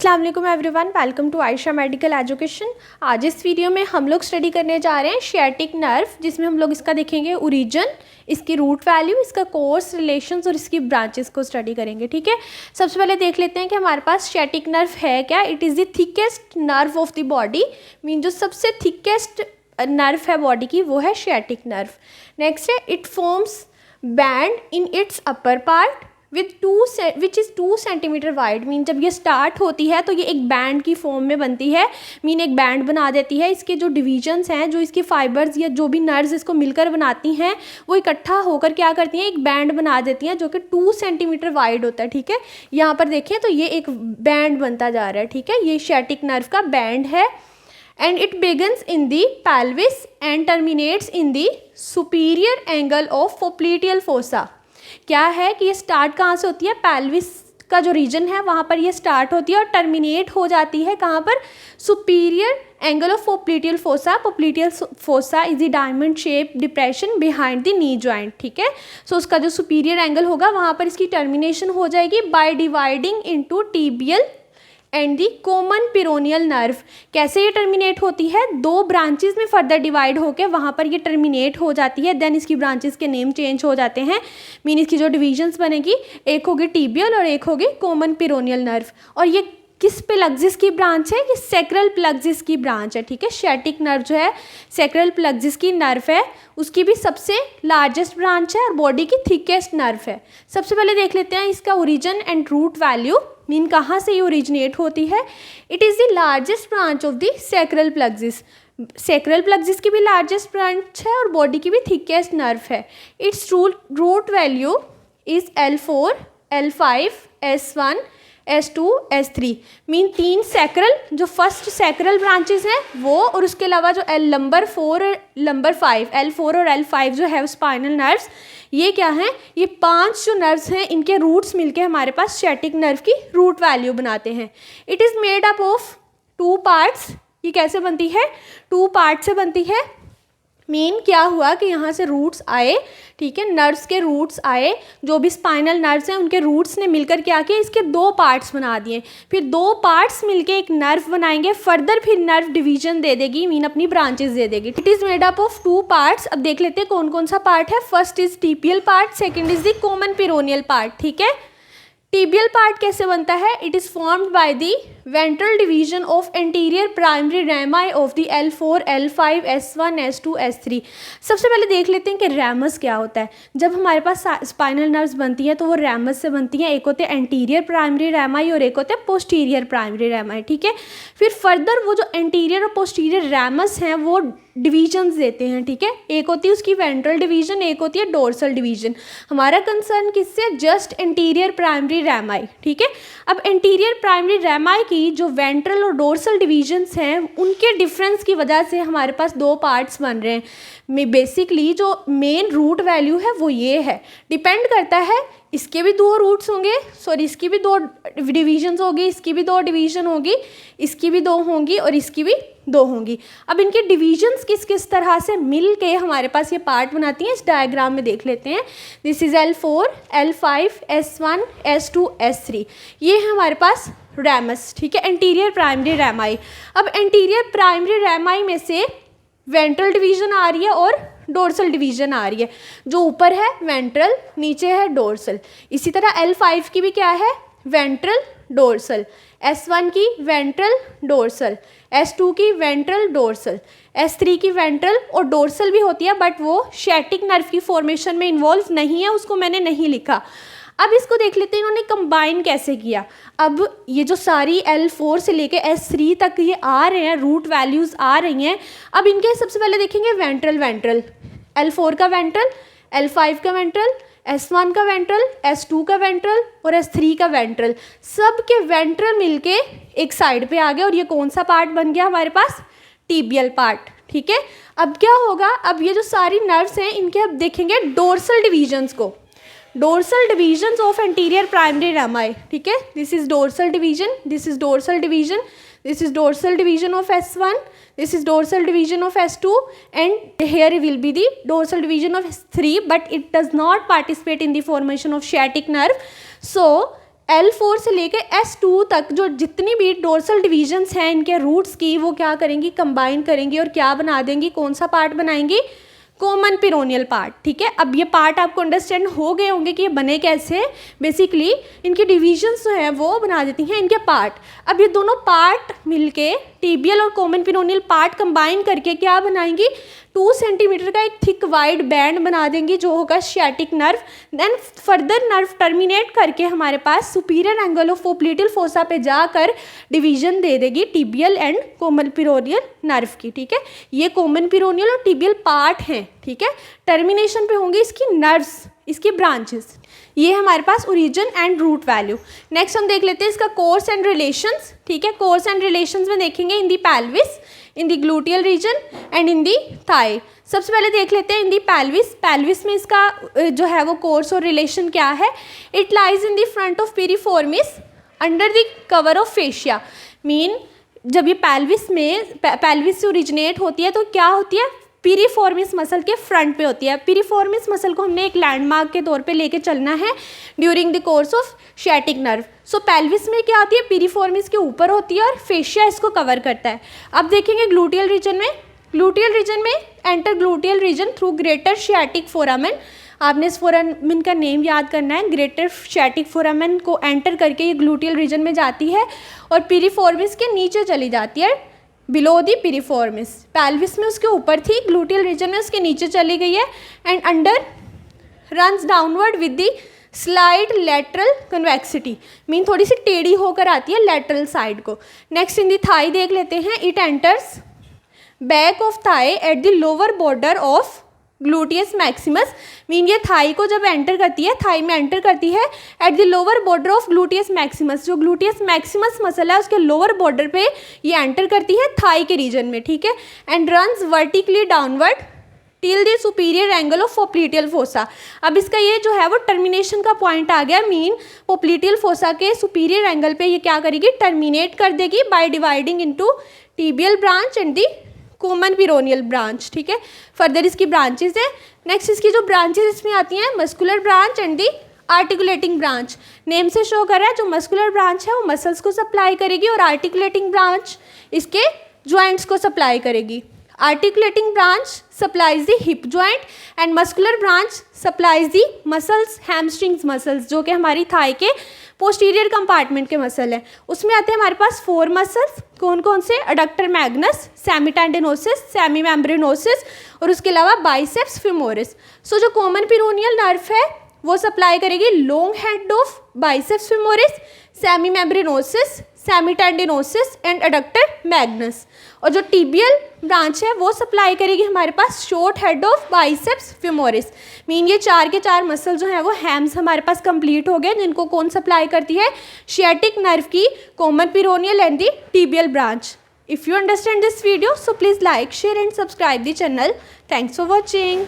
अस्सलाम वालेकुम everyone, welcome to Ayesha medical education. आज इस वीडियो में हम लोग स्टडी करने जा रहे हैं शियाटिक नर्व, जिसमें हम लोग इसका देखेंगे ओरिजिन, इसकी रूट वैल्यू, इसका कोर्स, रिलेशंस और इसकी ब्रांचेस को स्टडी करेंगे। ठीक है, सबसे पहले देख लेते हैं कि हमारे पास शियाटिक नर्व है क्या। It is the thickest nerve of the body, mean जो सबसे थिकेस्ट नर्व है बॉडी की वो है शियाटिक नर्व। नेक्स्ट है it forms band in its upper part which is 2 centimetre wide. Mean जब ये स्टार्ट होती है तो ये एक बैंड की फॉर्म में बनती है, मीन एक बैंड बना देती है। इसके जो डिवीजन्स हैं, जो इसके फाइबर्स या जो भी नर्व्स इसको मिलकर बनाती हैं, वो इकट्ठा होकर क्या करती हैं, एक बैंड बना देती हैं जो कि 2 सेंटीमीटर वाइड होता है। ठीक है, यहाँ पर देखें तो ये एक बैंड बनता जा रहा है। ठीक है, ये शियाटिक नर्व का बैंड है। And it begins in the pelvis and terminates in the superior angle of पोप्लीटियल fossa. क्या है कि ये स्टार्ट कहाँ से होती है, पेल्विस का जो रीजन है वहाँ पर ये स्टार्ट होती है और टर्मिनेट हो जाती है कहाँ पर, superior angle of पोप्लीटियल fossa. पोप्लीटियल fossa is the diamond shape depression behind the knee joint. ठीक है, सो उसका जो सुपीरियर एंगल होगा वहाँ पर इसकी टर्मिनेशन हो जाएगी by dividing into tibial and the common peroneal nerve. कैसे ये टर्मिनेट होती है, 2 ब्रांचेस में फर्दर डिवाइड होकर वहाँ पर ये टर्मिनेट हो जाती है। देन इसकी ब्रांचेस के नेम चेंज हो जाते हैं। मीन इसकी जो डिविजन्स बनेगी, एक होगी टिबियल और एक होगी कॉमन पिरोनियल नर्व। और ये किस प्लक्सिस की ब्रांच है, ये सैक्रल प्लक्सिस की ब्रांच है। ठीक है, शियाटिक नर्व जो है सैक्रल प्लक्सिस की नर्व है, उसकी भी सबसे लार्जेस्ट ब्रांच है और बॉडी की थिकेस्ट नर्व है। सबसे पहले देख लेते हैं इसका origin and root value, mean कहाँ से ये ओरिजिनेट होती है। It is the largest branch of the sacral plexus. Sacral plexus की भी लार्जेस्ट ब्रांच है और बॉडी की भी थिकेस्ट नर्व है। Its root value is L4, L5, S1, S2, S3। Mean 3 sacral, जो फर्स्ट सैक्रल ब्रांचेस हैं वो, और उसके अलावा जो नंबर 4 और नंबर 5, L4 और L5 जो है स्पाइनल नर्व्स, ये क्या हैं, ये 5 जो नर्व्स हैं इनके रूट्स मिलके हमारे पास शियाटिक नर्व की रूट वैल्यू बनाते हैं। It is made up of 2 parts. ये कैसे बनती है, 2 पार्ट से बनती है। मीन क्या हुआ कि यहाँ से रूट्स आए, ठीक है, नर्व्स के रूट्स आए, जो भी स्पाइनल नर्व्स हैं उनके रूट्स ने मिलकर क्या किया, इसके 2 पार्ट्स बना दिए। फिर 2 पार्ट्स मिलके एक नर्व बनाएंगे, फर्दर फिर नर्व डिवीजन दे देगी, मीन अपनी ब्रांचेस दे देगी। It is made up of 2 parts. अब देख लेते हैं कौन कौन सा पार्ट है। First is tibial part, second is the common peroneal part. ठीक है, टिबियल पार्ट कैसे बनता है, it is formed by the ventral division of anterior primary rami of the L4, L5, S1, S2, S3। सबसे पहले देख लेते हैं कि रैमस क्या होता है। जब हमारे पास स्पाइनल नर्व्स बनती हैं तो वो रैमस से बनती हैं। एक होते हैं एंटीरियर प्राइमरी रैमाई और एक होते हैं पोस्टीरियर प्राइमरी रैमाई। ठीक है, फिर फर्दर वो जो एंटीरियर और पोस्टीरियर रैमस हैं वो डिवीजन्स देते हैं। ठीक है, एक होती है उसकी वेंट्रल डिवीजन, एक होती है डोर्सल डिवीजन। हमारा कंसर्न किससे, जस्ट एंटीरियर प्राइमरी रैमाई। ठीक है, अब एंटीरियर प्राइमरी रैमाई की जो वेंट्रल और डोर्सल डिवीजन्स हैं उनके डिफरेंस की वजह से हमारे पास 2 पार्ट्स बन रहे हैं। बेसिकली जो मेन रूट वैल्यू है वो ये है, डिपेंड करता है, इसके भी 2 रूट्स होंगे, सॉरी इसकी भी 2 डिवीजन्स होगी, इसकी भी 2 डिवीजन होगी, इसकी भी 2 होंगी और इसकी भी 2 होंगी। अब इनके डिवीजन्स किस किस तरह से मिल के हमारे पास ये पार्ट बनाती हैं, इस डायग्राम में देख लेते हैं। This is L4, L5, S1, S2, S3। ये है हमारे पास रैमस। ठीक है, एंटीरियर प्राइमरी रैमाई। अब एंटीरियर प्राइमरी रैमाई में से वेंट्रल डिवीजन आ रही है और डोर्सल डिवीजन आ रही है। जो ऊपर है वेंट्रल, नीचे है डोर्सल। इसी तरह L5 की भी क्या है, वेंट्रल डोर्सल, S1 की वेंट्रल डोर्सल, S2 की वेंट्रल डोर्सल, S3 की वेंट्रल और डोर्सल भी होती है, बट वो शियाटिक नर्व की फॉर्मेशन में इन्वॉल्व नहीं है, उसको मैंने नहीं लिखा। अब इसको देख लेते हैं इन्होंने कंबाइन कैसे किया। अब ये जो सारी L4 से लेके S3 तक ये आ रहे हैं, रूट वैल्यूज़ आ रही हैं। अब इनके सबसे पहले देखेंगे वेंट्रल, L4 का वेंट्रल, L5 का वेंट्रल, S1 का वेंट्रल, S2 का वेंट्रल और S3 का वेंट्रल। सब के वेंट्रल मिलके एक साइड पे आ गए और ये कौन सा पार्ट बन गया हमारे पास, टिबियल पार्ट। ठीक है, अब क्या होगा, अब ये जो सारी नर्व्स हैं इनके अब देखेंगे डोर्सल डिवीजन्स को, dorsal divisions of anterior primary rami. ठीक है, this is dorsal division, this is dorsal division, this is dorsal division of S1, this is dorsal division of S2, and here will be the dorsal division of S3, but it does not participate in the formation of sciatic nerve. So L4 से लेके S2 तक जो जितनी भी dorsal divisions हैं इनके roots की, वो क्या करेंगी, कंबाइन करेंगी और क्या बना देंगी, कौन सा पार्ट बनाएंगी, कॉमन पिरोनियल पार्ट। ठीक है, अब ये पार्ट आपको अंडरस्टैंड हो गए होंगे कि ये बने कैसे। बेसिकली इनकी डिविजन्स जो है वो बना देती हैं इनके पार्ट। अब ये दोनों पार्ट मिलके टिबियल और कॉमन पिरोनियल पार्ट कंबाइन करके क्या बनाएंगी, 2 सेंटीमीटर का एक थिक वाइड बैंड बना देंगी जो होगा sciatic nerve. Then further nerve terminate करके हमारे पास superior angle of popliteal fossa पे जाकर डिवीजन दे देगी tibial and common peroneal nerve की। ठीक है, ये कॉमन पिरोनियल और टिबियल पार्ट हैं। ठीक है, टर्मिनेशन पे होंगी इसकी नर्व्स, इसकी ब्रांचेस। ये हमारे पास origin and root value. Next हम देख लेते हैं इसका कोर्स एंड रिलेशंस। ठीक है, कोर्स एंड रिलेशंस में देखेंगे in the pelvis, in the gluteal region and in the thigh. सबसे पहले देख लेते हैं इन दी पेल्विस। पेल्विस में इसका जो है वो कोर्स और रिलेशन क्या है। It lies in the front of piriformis under the cover of fascia. Mean जब ये पेल्विस से ओरिजिनेट होती है तो क्या होती है, पिरिफॉर्मिस मसल के फ्रंट पे होती है। पिरिफॉर्मिस मसल को हमने एक लैंडमार्क के तौर पे लेके चलना है during the course of sciatic nerve. So pelvis में क्या होती है, पिरिफॉर्मिस के ऊपर होती है और फेशिया इसको कवर करता है। अब देखेंगे ग्लूटियल रीजन में। ग्लूटियल रीजन में enter gluteal region through greater sciatic foramen. आपने इस फोरामेन का नेम याद करना है। ग्रेटर शियाटिक फोरामेन को एंटर करके ये ग्लूटियल रीजन में जाती है और पिरिफॉर्मिस के नीचे चली जाती है, बिलो दी पिरिफॉर्मिस। पेल्विस में उसके ऊपर थी, ग्लूटियल रीजन में उसके नीचे चली गई है and under runs downward with the slide lateral convexity. Mean थोड़ी सी टेढ़ी होकर आती है लेटरल साइड को। नेक्स्ट इन दी थाई देख लेते हैं। It enters back of thigh at the lower border of gluteus Maximus. Mean ये थाई को जब एंटर करती है, थाई में एंटर करती है at the lower border of gluteus Maximus. जो ग्लूटियस मैक्सिमस मसल है उसके लोअर बॉर्डर पे ये एंटर करती है थाई के रीजन में। ठीक है, and runs vertically downward till the superior angle of popliteal fossa. अब इसका ये जो है वो टर्मिनेशन का पॉइंट आ गया। मीन पोप्लिटियल फोसा के सुपीरियर एंगल पे ये क्या करेगी, टर्मिनेट कर देगी by dividing into tibial branch and the common peroneal branch. ठीक है, फर्दर इसकी ब्रांचेस है। नेक्स्ट इसकी जो ब्रांचेस इसमें आती हैं, muscular branch and the articulating branch. Name से शो कर रहा है जो मस्कुलर ब्रांच है वो मसल्स को सप्लाई करेगी और आर्टिकुलेटिंग ब्रांच इसके जॉइंट्स को सप्लाई करेगी। Articulating branch supplies the hip joint and muscular branch supplies the muscles, hamstrings muscles, जो कि हमारी थाई के पोस्टीरियर कंपार्टमेंट के मसल हैं। उसमें आते हैं हमारे पास 4 मसल्स। कौन कौन से, अडक्टर मैग्नस, सेमीटेंडिनोसिस, सेमी मेम्ब्रेनोसिस और उसके अलावा बाइसेप्स फेमोरिस। सो जो कॉमन पिरोनियल नर्व है वो सप्लाई करेगी long head of biceps femoris, semimembranosus, semitendinosus and adductor magnus. और जो टिबियल ब्रांच है वो सप्लाई करेगी हमारे पास short head of biceps femoris. Mean ये 4 के 4 मसल जो है वो हैम्स हमारे पास कंप्लीट हो गए, जिनको कौन सप्लाई करती है, शियाटिक नर्व की common peroneal and the tibial branch. If you understand this video so please like, share and subscribe the channel. Thanks for watching.